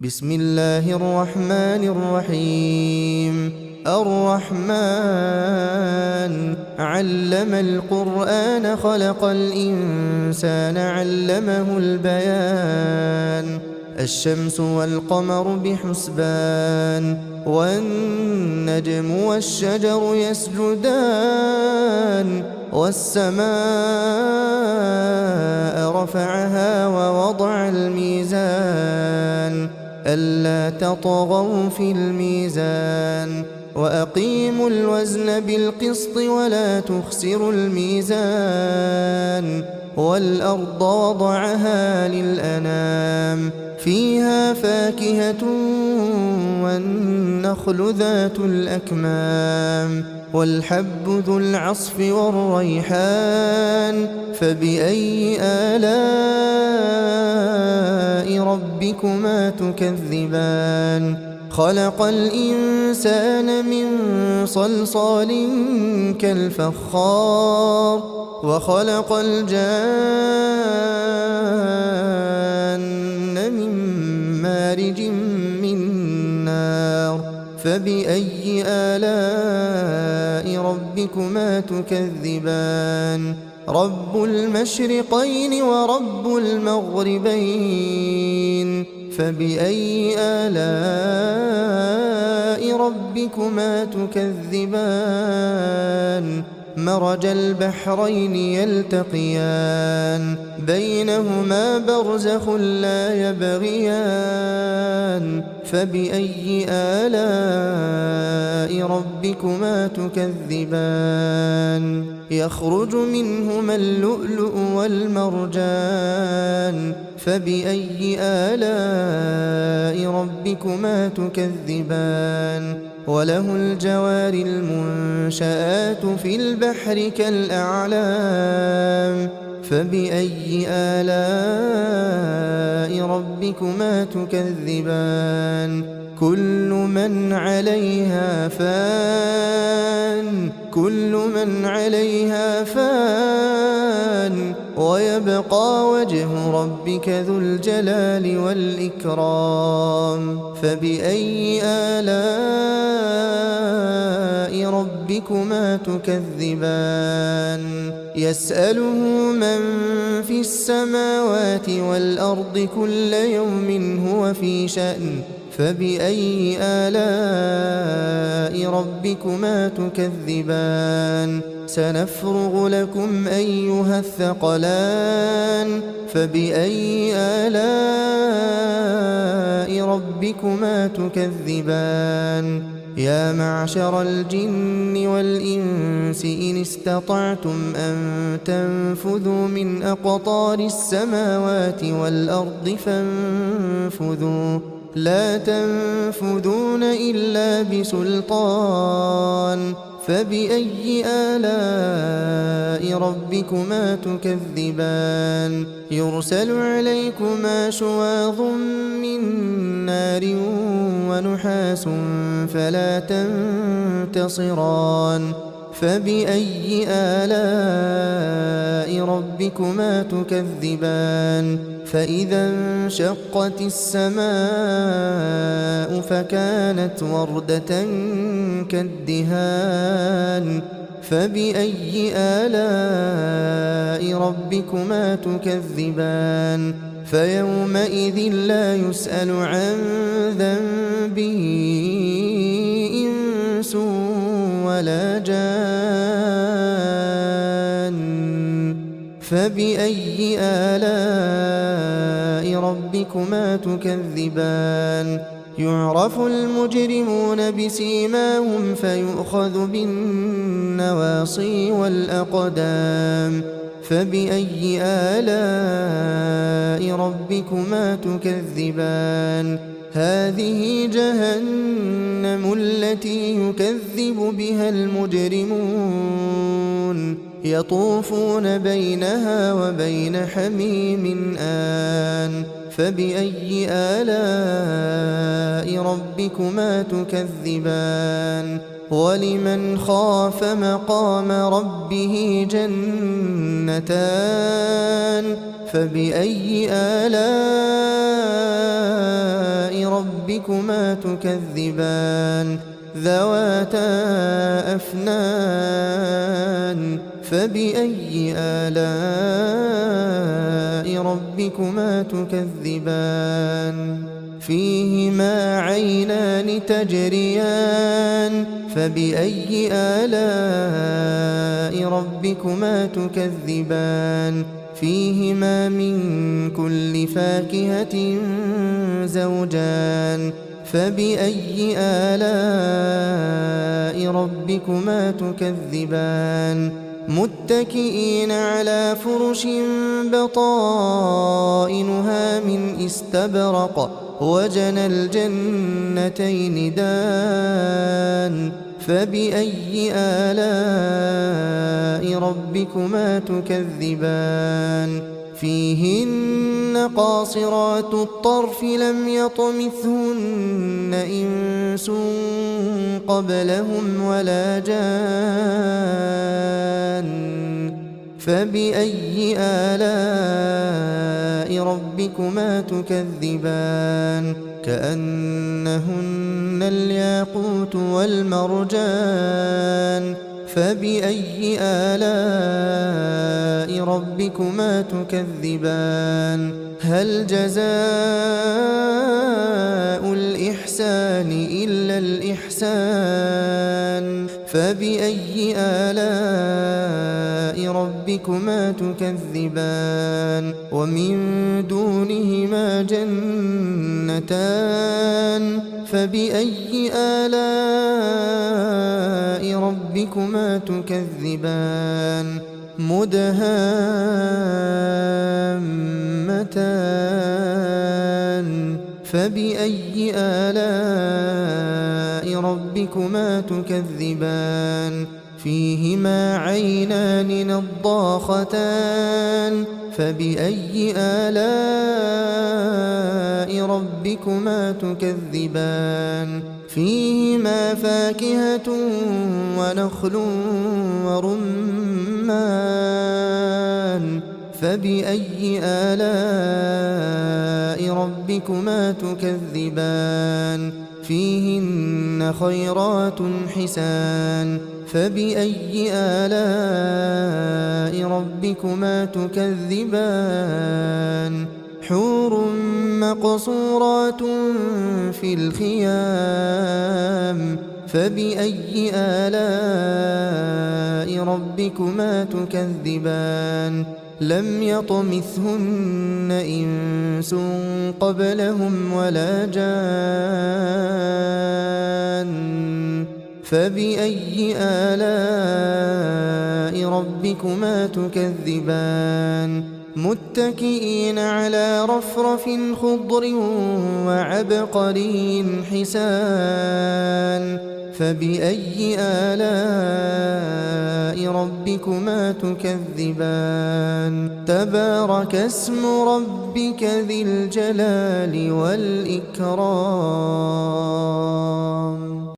بسم الله الرحمن الرحيم. الرحمن علم القرآن خلق الإنسان علمه البيان. الشمس والقمر بحسبان والنجم والشجر يسجدان والسماء رفعها ووضع الميزان ألا تطغوا في الميزان وأقيموا الوزن بالقسط ولا تخسروا الميزان والأرض وضعها للأنام فيها فاكهة والنخل ذات الأكمام والحب ذو العصف والريحان فبأي آلاء ربكما تكذبان خلق الإنسان من صلصال كالفخار وخلق الجان من مارج من نار فبأي آلاء ربكما تكذبان رب المشرقين ورب المغربين فبأي آلاء ربكما تكذبان مرج البحرين يلتقيان بينهما برزخ لا يبغيان فبأي آلاء ربكما تكذبان يخرج منهما اللؤلؤ والمرجان فبأي آلاء ربكما تكذبان وله الجوار المنشآت في البحر كالأعلام فبأي آلاء ربكما تكذبان كل من عليها فان ويبقى وجه ربك ذو الجلال والإكرام فبأي آلاء ربكما تكذبان يسأله من في السماوات والأرض كل يوم هو في شأن فبأي آلاء ربكما تكذبان سنفرغ لكم أيها الثقلان فبأي آلاء ربكما تكذبان يا معشر الجن والإنس إن استطعتم أن تنفذوا من أقطار السماوات والأرض فانفذوا لا تنفذون إلا بسلطان فبأي آلاء ربكما تكذبان يرسل عليكما شواظ من نار ونحاس فلا تنتصران فبأي آلاء ربكما تكذبان فإذا انشقت السماء فكانت وردة كالدهان فبأي آلاء ربكما تكذبان فيومئذ لا يسأل عن ذنبه إنس ولا جان فبأي آلاء ربكما تكذبان يعرف المجرمون بسيماهم فيؤخذ بالنواصي والأقدام فبأي آلاء ربكما تكذبان هذه جهنم التي يكذب بها المجرمون يطوفون بينها وبين حميم آن فبأي آلاء ربكما تكذبان ولمن خاف مقام ربه جنتان فبأي آلاء ربكما تكذبان ذواتا أفنان فبأي آلاء ربكما تكذبان فيهما عينان تجريان فبأي آلاء ربكما تكذبان فيهما من كل فاكهة زوجان فبأي آلاء ربكما تكذبان متكئين على فرش بطائنها من استبرق وجنى الجنتين دان فبأي آلاء ربكما تكذبان فيهن قاصرات الطرف لم يطمثهن إنس قبلهم ولا جان فبأي آلاء ربكما تكذبان كأنهن الياقوت والمرجان فبأي آلاء ربكما تكذبان هل جزاء الإحسان إلا الإحسان فبأي آلاء ربكما تكذبان ومن دونهما جنتان فبأي آلاء ربكما تكذبان مدهامتان فبأي آلاء ربكما تكذبان فيهما عينان نضاختان فبأي آلاء ربكما تكذبان فيهما فاكهة ونخل ورمان فبأي آلاء ربكما تكذبان فيهن خيرات حسان فبأي آلاء ربكما تكذبان حور مقصورات في الخيام فبأي آلاء ربكما تكذبان لم يطمثهن إنس قبلهم ولا جان فبأي آلاء ربكما تكذبان متكئين على رفرف خضر وعبقري حسان فبأي آلاء ربكما تكذبان تبارك اسم ربك ذي الجلال والإكرام.